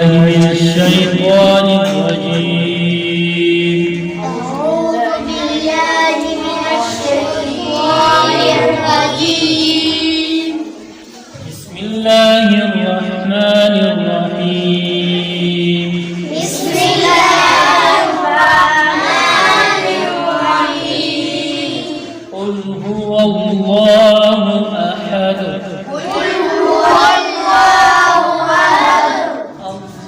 من الشيطان الرجيم. أعوذ بالله من الشيطان الرجيم. بسم الله الرحمن الرحيم. بسم الله الرحمن الرحيم. قل هو الله أحد. قل هو الله أحد.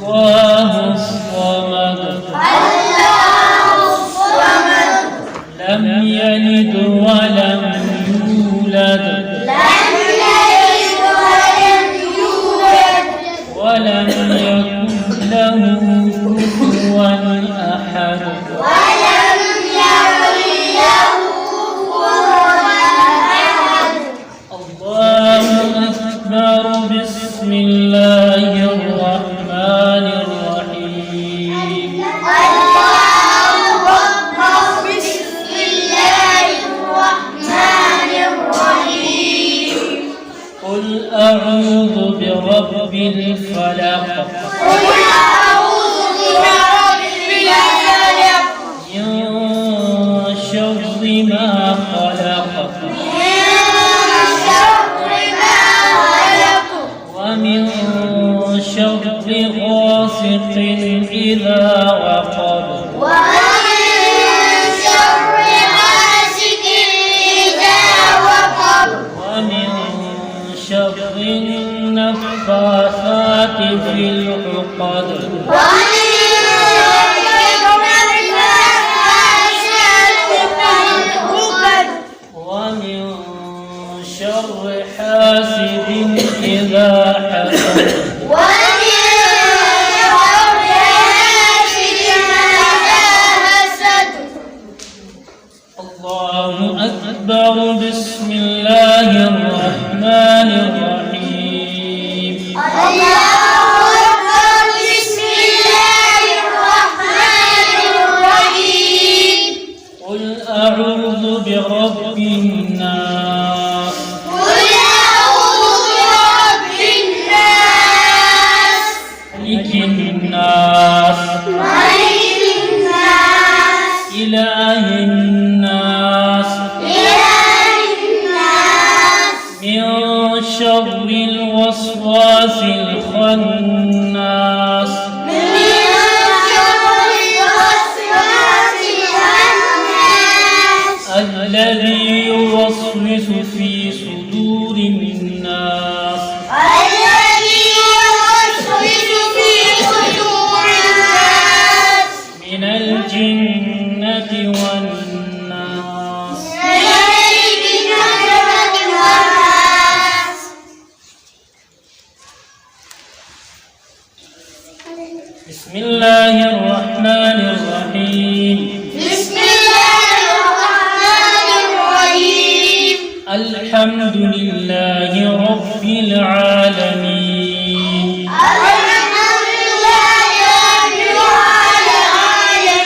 الله الصمد. الله الصمد. لم يلد ولم يولد. لم يلد ولم يولد. ولم يكن له كفوا أحد. ولم يكن له كفوا أحد. الله أكبر. بسم الله الرحمن الرحيم. الله أكبر. بسم الله الرحمن الرحيم. قل أعوذ برب الفلق. قل أعوذ برب الفلق. من شر ما خلق. من شر ما خلق. ومن شر غاسق إذا وقب. ومن شر حاسد إذا وقب. ومن شر النفاثات في العقد. ومن ومن شر حاسد إذا حسد. ومن شر حاسد إذا حسد. الله أكبر. بسم الله الرحمن الرحيم. الله أكبر. بسم الله الرحمن الرحيم. قل أعوذ برب الناس. قل أعوذ برب الناس. ملك الناس. ملك الناس. إله الناس. إله الناس. من شر الوسواس الخناس. من شر الوسواس الخناس. الذي يوسوس في صدور الناس. الذي يوسوس في صدور الناس. من الجنة والناس. من الجنة والناس. بسم الله الرحمن الرحيم. بسم الله الرحمن الرحيم. الحمد لله رب العالمين. الحمد لله رب العالمين.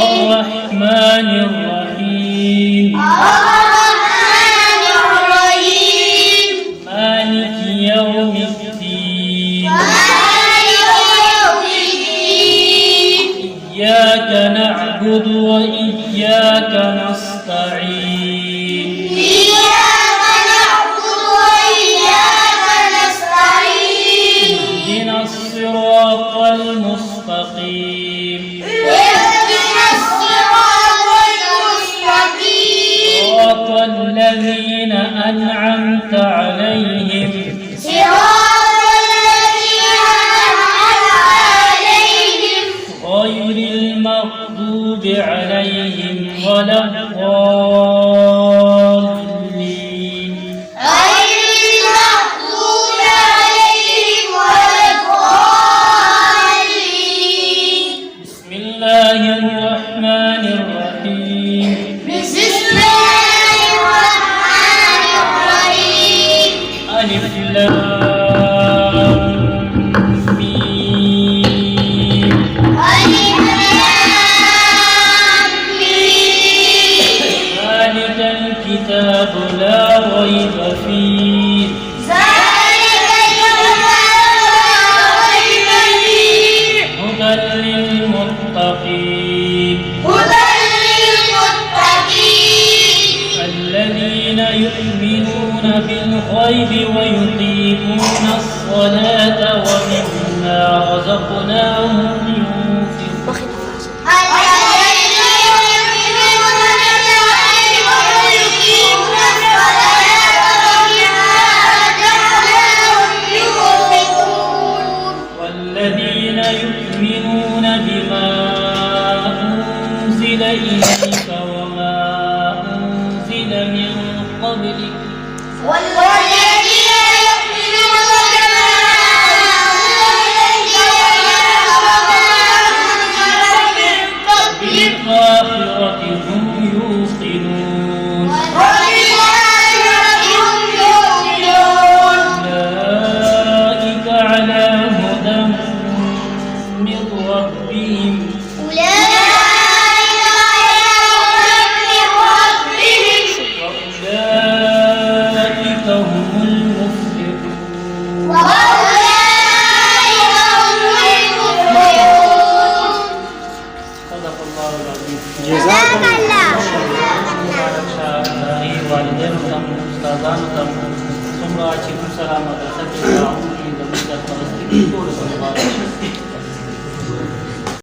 الرحمن الرحيم. الرحمن الرحيم. مالك يوم الدين. مالك يوم الدين. إياك نعبد وإياك نستعين. إياك نعبد وإياك نستعين. اهدنا الصراط المستقيم. اهدنا الصراط المستقيم. صراط الذين أنعمت عليهم صراط الذين أنعمت عليهم غير المغضوب عليهم ولا الضالين. غير المغضوب عليهم ولا الضالين. بسم الله الرحمن الرحيم. بسم الله الرحمن الرحيم. رزقناهم ينفقون والذين يؤمنون بما أنزل إليك وما أنزل من قبلك بالآخرة هم يوقنون أولئك على هدى من ربهم وأولئك هم المفلحون صدق الله العظيم جزاكم مبارک شاه داغي والدینو ته استادانو ته څومره چې کوم سره مدرسه کې تعاون کوي د مدرسې ټول مبارک شه